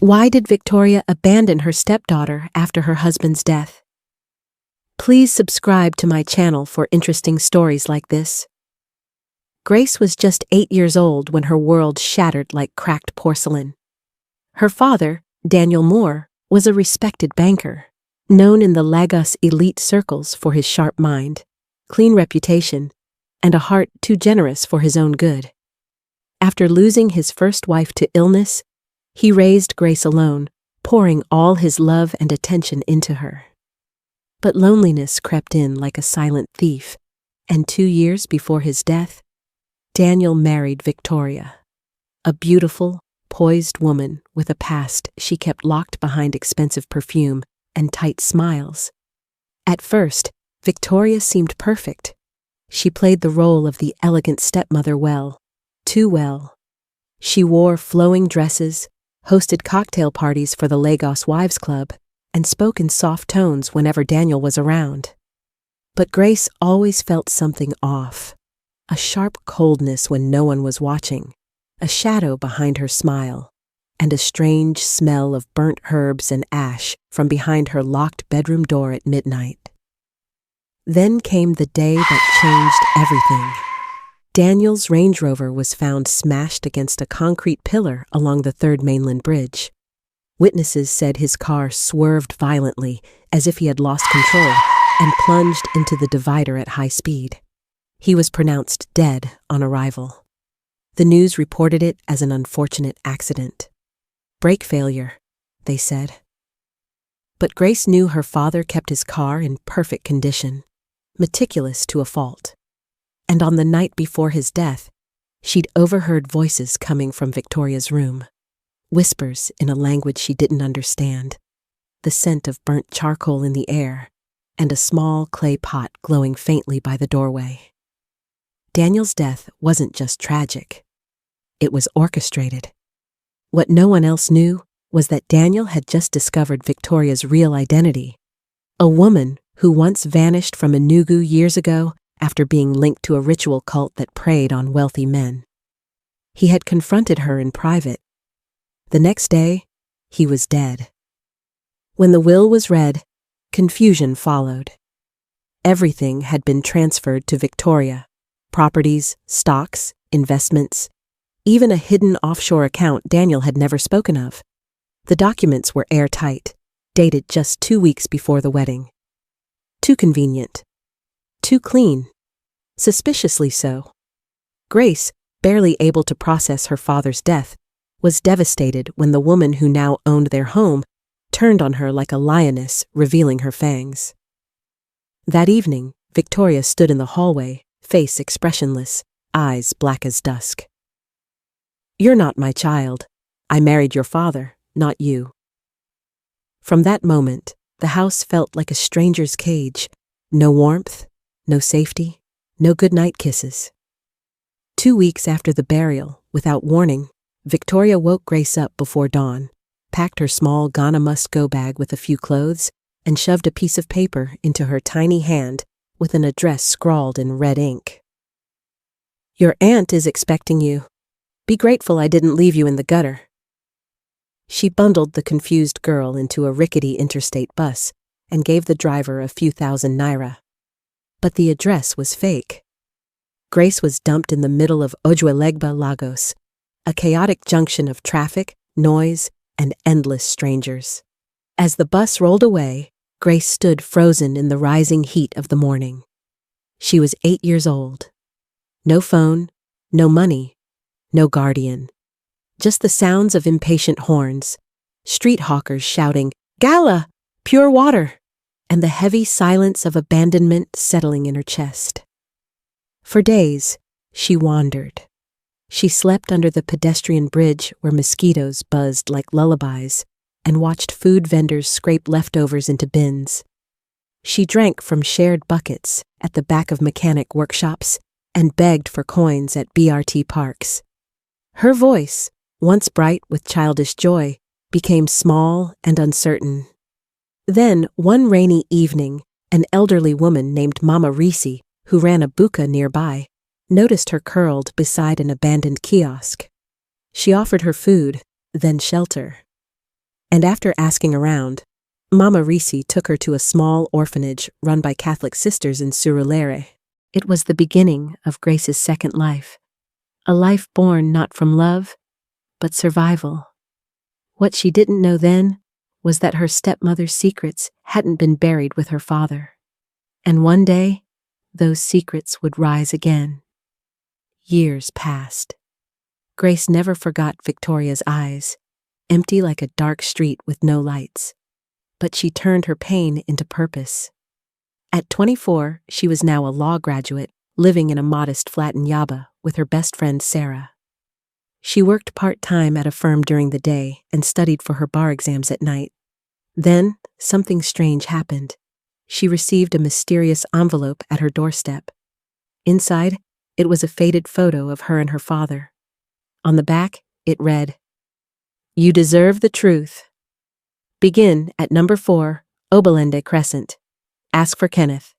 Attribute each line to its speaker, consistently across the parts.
Speaker 1: Why did Victoria abandon her stepdaughter after her husband's death? Please subscribe to my channel for interesting stories like this. Grace was just 8 years old when her world shattered like cracked porcelain. Her father, Daniel Moore, was a respected banker, known in the Lagos elite circles for his sharp mind, clean reputation, and a heart too generous for his own good. After losing his first wife to illness, he raised Grace alone, pouring all his love and attention into her. But loneliness crept in like a silent thief, and 2 years before his death, Daniel married Victoria, a beautiful, poised woman with a past she kept locked behind expensive perfume and tight smiles. At first, Victoria seemed perfect. She played the role of the elegant stepmother well, too well. She wore flowing dresses, hosted cocktail parties for the Lagos Wives Club, and spoke in soft tones whenever Daniel was around. But Grace always felt something off, a sharp coldness when no one was watching, a shadow behind her smile, and a strange smell of burnt herbs and ash from behind her locked bedroom door at midnight. Then came the day that changed everything. Daniel's Range Rover was found smashed against a concrete pillar along the 3rd Mainland Bridge. Witnesses said his car swerved violently as if he had lost control and plunged into the divider at high speed. He was pronounced dead on arrival. The news reported it as an unfortunate accident. Brake failure, they said. But Grace knew her father kept his car in perfect condition, meticulous to a fault. And on the night before his death, she'd overheard voices coming from Victoria's room, whispers in a language she didn't understand, the scent of burnt charcoal in the air, and a small clay pot glowing faintly by the doorway. Daniel's death wasn't just tragic. It was orchestrated. What no one else knew was that Daniel had just discovered Victoria's real identity, a woman who once vanished from Enugu years ago after being linked to a ritual cult that preyed on wealthy men. He had confronted her in private. The next day, he was dead. When the will was read, confusion followed. Everything had been transferred to Victoria: properties, stocks, investments, even a hidden offshore account Daniel had never spoken of. The documents were airtight, dated just 2 weeks before the wedding. Too convenient. Too clean. Suspiciously so. Grace, barely able to process her father's death, was devastated when the woman who now owned their home turned on her like a lioness, revealing her fangs. That evening, Victoria stood in the hallway, face expressionless, eyes black as dusk. "You're not my child. I married your father, not you." From that moment, the house felt like a stranger's cage. No warmth, no safety, no goodnight kisses. 2 weeks after the burial, without warning, Victoria woke Grace up before dawn, packed her small Ghana must-go bag with a few clothes, and shoved a piece of paper into her tiny hand with an address scrawled in red ink. "Your aunt is expecting you. Be grateful I didn't leave you in the gutter." She bundled the confused girl into a rickety interstate bus and gave the driver a few thousand naira. But the address was fake. Grace was dumped in the middle of Ojuelegba, Lagos, a chaotic junction of traffic, noise, and endless strangers. As the bus rolled away, Grace stood frozen in the rising heat of the morning. She was 8 years old. No phone, no money, no guardian. Just the sounds of impatient horns, street hawkers shouting, "Gala! Pure water!" and the heavy silence of abandonment settling in her chest. For days, she wandered. She slept under the pedestrian bridge where mosquitoes buzzed like lullabies and watched food vendors scrape leftovers into bins. She drank from shared buckets at the back of mechanic workshops and begged for coins at BRT parks. Her voice, once bright with childish joy, became small and uncertain. Then, one rainy evening, an elderly woman named Mama Risi, who ran a buka nearby, noticed her curled beside an abandoned kiosk. She offered her food, then shelter. And after asking around, Mama Risi took her to a small orphanage run by Catholic sisters in Surulere. It was the beginning of Grace's second life, a life born not from love, but survival. What she didn't know then was that her stepmother's secrets hadn't been buried with her father. And one day, those secrets would rise again. Years passed. Grace never forgot Victoria's eyes, empty like a dark street with no lights. But she turned her pain into purpose. At 24, she was now a law graduate, living in a modest flat in Yaba with her best friend Sarah. She worked part-time at a firm during the day and studied for her bar exams at night. Then, something strange happened. She received a mysterious envelope at her doorstep. Inside, it was a faded photo of her and her father. On the back, it read, "You deserve the truth. Begin at number 4, Oberlande Crescent. Ask for Kenneth."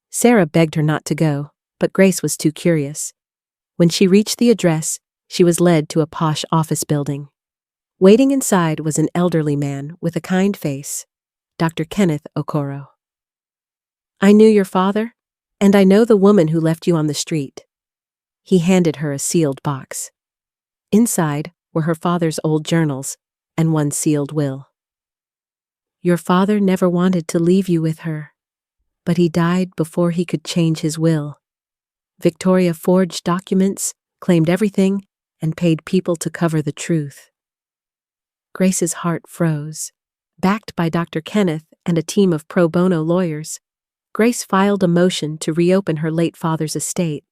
Speaker 1: Sarah begged her not to go, but Grace was too curious. When she reached the address, she was led to a posh office building. Waiting inside was an elderly man with a kind face, Dr. Kenneth Okoro. "I knew your father, and I know the woman who left you on the street." He handed her a sealed box. Inside were her father's old journals and one sealed will. "Your father never wanted to leave you with her, but he died before he could change his will. Victoria forged documents, claimed everything, and paid people to cover the truth." Grace's heart froze. Backed by Dr. Kenneth and a team of pro bono lawyers, Grace filed a motion to reopen her late father's estate.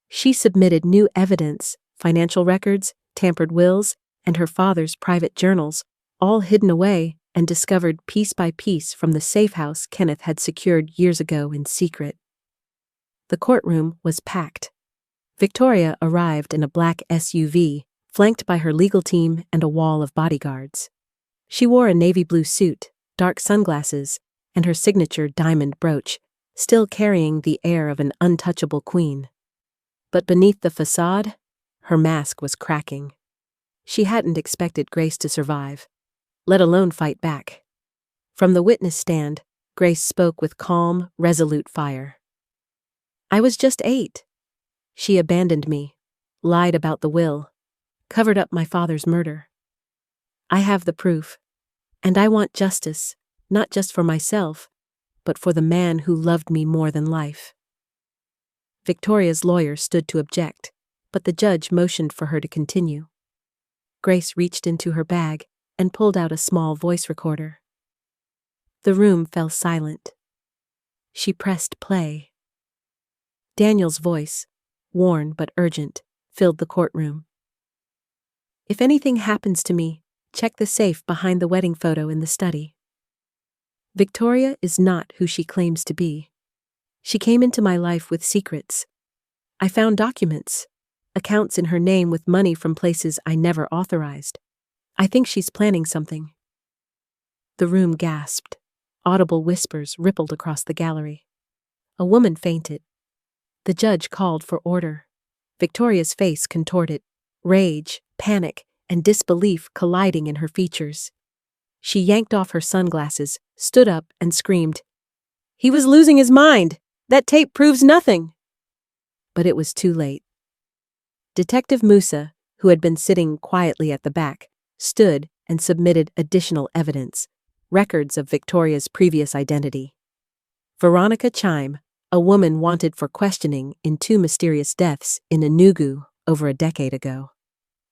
Speaker 1: She submitted new evidence, financial records, tampered wills, and her father's private journals, all hidden away and discovered piece by piece from the safe house Kenneth had secured years ago in secret. The courtroom was packed. Victoria arrived in a black SUV, flanked by her legal team and a wall of bodyguards. She wore a navy blue suit, dark sunglasses, and her signature diamond brooch, still carrying the air of an untouchable queen. But beneath the facade, her mask was cracking. She hadn't expected Grace to survive, let alone fight back. From the witness stand, Grace spoke with calm, resolute fire. "I was just 8. She abandoned me, lied about the will, covered up my father's murder. I have the proof, and I want justice, not just for myself, but for the man who loved me more than life." Victoria's lawyer stood to object, but the judge motioned for her to continue. Grace reached into her bag and pulled out a small voice recorder. The room fell silent. She pressed play. Daniel's voice, worn but urgent, filled the courtroom. "If anything happens to me, check the safe behind the wedding photo in the study. Victoria is not who she claims to be. She came into my life with secrets. I found documents, accounts in her name with money from places I never authorized. I think she's planning something." The room gasped. Audible whispers rippled across the gallery. A woman fainted. The judge called for order. Victoria's face contorted, rage, panic, and disbelief colliding in her features. She yanked off her sunglasses, stood up, and screamed, "He was losing his mind! That tape proves nothing!" But it was too late. Detective Musa, who had been sitting quietly at the back, stood and submitted additional evidence, records of Victoria's previous identity. Veronica Chime, a woman wanted for questioning in 2 mysterious deaths in Enugu over a decade ago.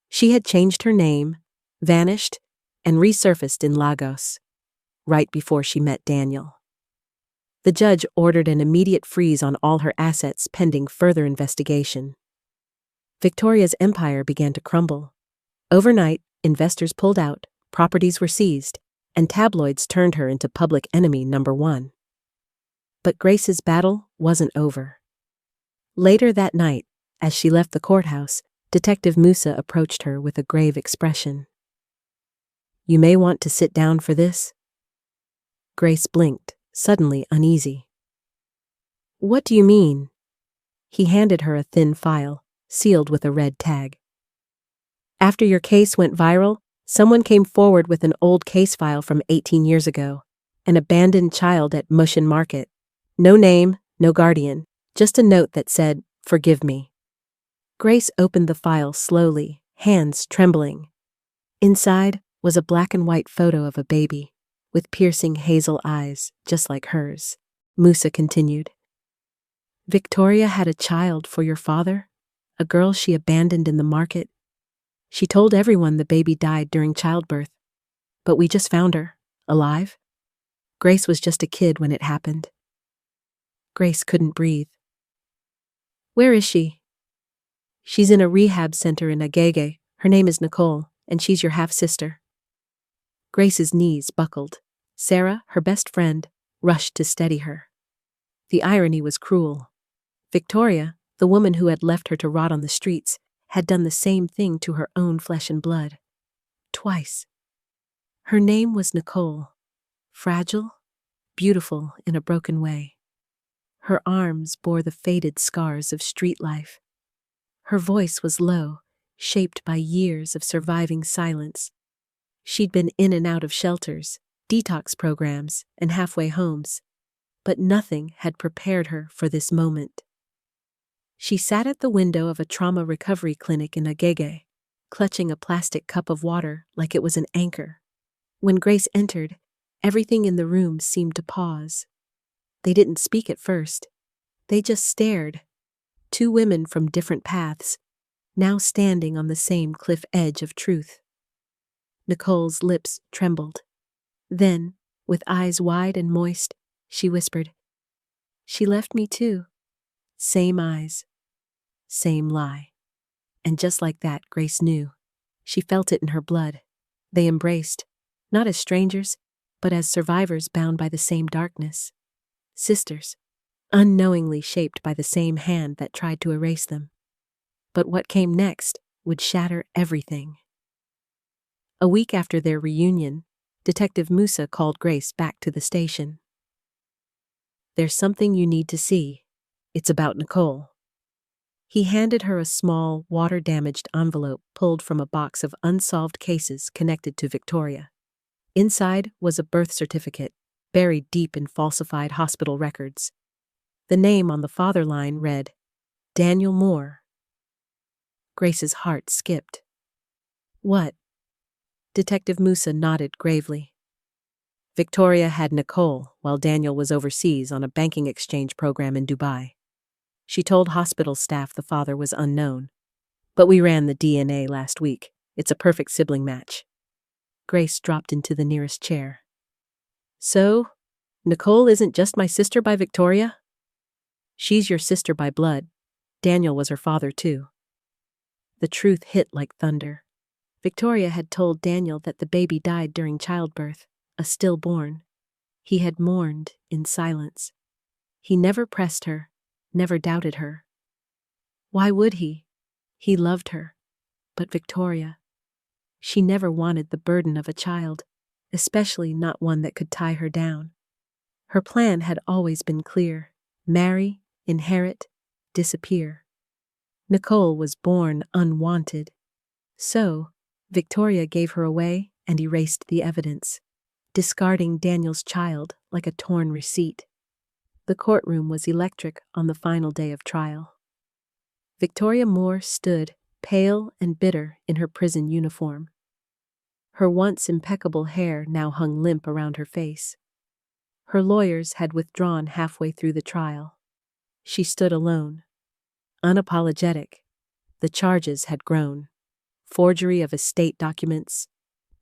Speaker 1: She had changed her name, vanished, and resurfaced in Lagos, right before she met Daniel. The judge ordered an immediate freeze on all her assets pending further investigation. Victoria's empire began to crumble. Overnight, investors pulled out, properties were seized, and tabloids turned her into public enemy number 1. But Grace's battle wasn't over. Later that night, as she left the courthouse, Detective Musa approached her with a grave expression. "You may want to sit down for this." Grace blinked, suddenly uneasy. "What do you mean?" He handed her a thin file, sealed with a red tag. "After your case went viral, Someone came forward with an old case file from 18 years ago. An abandoned child at Mushin Market. No name, no guardian, just a note that said, "Forgive me." Grace opened the file slowly, hands trembling. Inside was a black and white photo of a baby, with piercing hazel eyes, just like hers. Musa continued. Victoria had a child for your father, a girl she abandoned in the market. She told everyone the baby died during childbirth, but we just found her, alive. Grace was just a kid when it happened. Grace couldn't breathe. Where is she? She's in a rehab center in Agege. Her name is Nicole, and she's your half-sister. Grace's knees buckled. Sarah, her best friend, rushed to steady her. The irony was cruel. Victoria, the woman who had left her to rot on the streets, had done the same thing to her own flesh and blood. Twice. Her name was Nicole. Fragile, beautiful in a broken way. Her arms bore the faded scars of street life. Her voice was low, shaped by years of surviving silence. She'd been in and out of shelters, detox programs, and halfway homes, but nothing had prepared her for this moment. She sat at the window of a trauma recovery clinic in Agege, clutching a plastic cup of water like it was an anchor. When Grace entered, everything in the room seemed to pause. They didn't speak at first. They just stared. Two women from different paths, now standing on the same cliff edge of truth. Nicole's lips trembled. Then, with eyes wide and moist, she whispered, "She left me too. Same eyes. Same lie." And just like that, Grace knew. She felt it in her blood. They embraced, not as strangers, but as survivors bound by the same darkness. Sisters, unknowingly shaped by the same hand that tried to erase them. But what came next would shatter everything. A week after their reunion, Detective Musa called Grace back to the station. "There's something you need to see. It's about Nicole." He handed her a small, water-damaged envelope pulled from a box of unsolved cases connected to Victoria. Inside was a birth certificate, buried deep in falsified hospital records. The name on the father line read, Daniel Moore. Grace's heart skipped. "What?" Detective Musa nodded gravely. Victoria had Nicole while Daniel was overseas on a banking exchange program in Dubai. She told hospital staff the father was unknown. "But we ran the DNA last week. It's a perfect sibling match." Grace dropped into the nearest chair. "So, Nicole isn't just my sister by Victoria?" "She's your sister by blood. Daniel was her father too." The truth hit like thunder. Victoria had told Daniel that the baby died during childbirth, a stillborn. He had mourned in silence. He never pressed her, never doubted her. Why would he? He loved her. But Victoria, she never wanted the burden of a child, especially not one that could tie her down. Her plan had always been clear: marry, inherit, disappear. Nicole was born unwanted. So, Victoria gave her away and erased the evidence, discarding Daniel's child like a torn receipt. The courtroom was electric on the final day of trial. Victoria Moore stood, pale and bitter, in her prison uniform. Her once impeccable hair now hung limp around her face. Her lawyers had withdrawn halfway through the trial. She stood alone, unapologetic. The charges had grown: forgery of estate documents,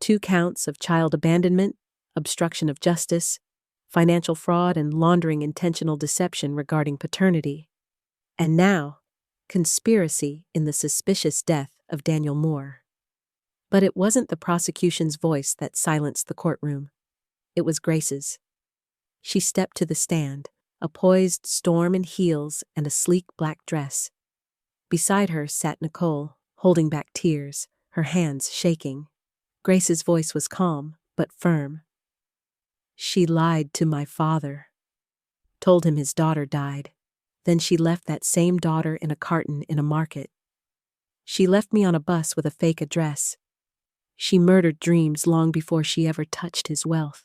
Speaker 1: 2 counts of child abandonment, obstruction of justice, financial fraud, and laundering intentional deception regarding paternity. And now, conspiracy in the suspicious death of Daniel Moore. But it wasn't the prosecution's voice that silenced the courtroom. It was Grace's. She stepped to the stand, a poised storm in heels and a sleek black dress. Beside her sat Nicole, holding back tears, her hands shaking. Grace's voice was calm, but firm. "She lied to my father. Told him his daughter died. Then she left that same daughter in a carton in a market. She left me on a bus with a fake address. She murdered dreams long before she ever touched his wealth.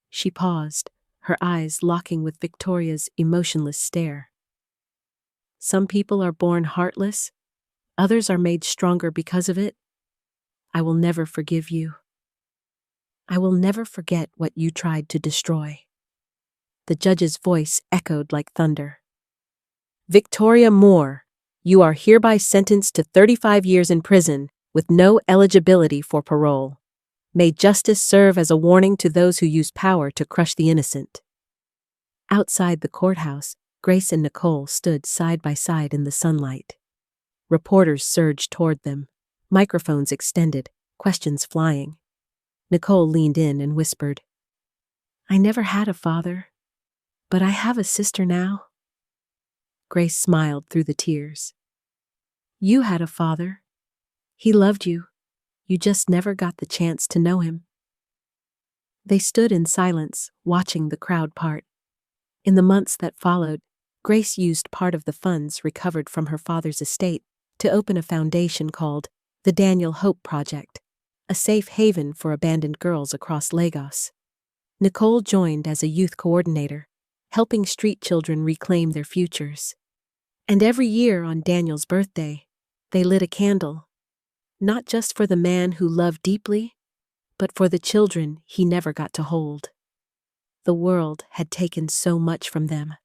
Speaker 1: She paused, her eyes locking with Victoria's emotionless stare. Some people are born heartless, others are made stronger because of it. I will never forgive you. I will never forget what you tried to destroy. The judge's voice echoed like thunder. Victoria Moore, you are hereby sentenced to 35 years in prison with no eligibility for parole. May justice serve as a warning to those who use power to crush the innocent. Outside the courthouse, Grace and Nicole stood side by side in the sunlight. Reporters surged toward them, microphones extended, questions flying. Nicole leaned in and whispered, I never had a father, but I have a sister now. Grace smiled through the tears. You had a father. He loved you. You just never got the chance to know him. They stood in silence, watching the crowd part. In the months that followed, Grace used part of the funds recovered from her father's estate to open a foundation called the Daniel Hope Project, a safe haven for abandoned girls across Lagos. Nicole joined as a youth coordinator, helping street children reclaim their futures. And every year on Daniel's birthday, they lit a candle, not just for the man who loved deeply, but for the children he never got to hold. The world had taken so much from them,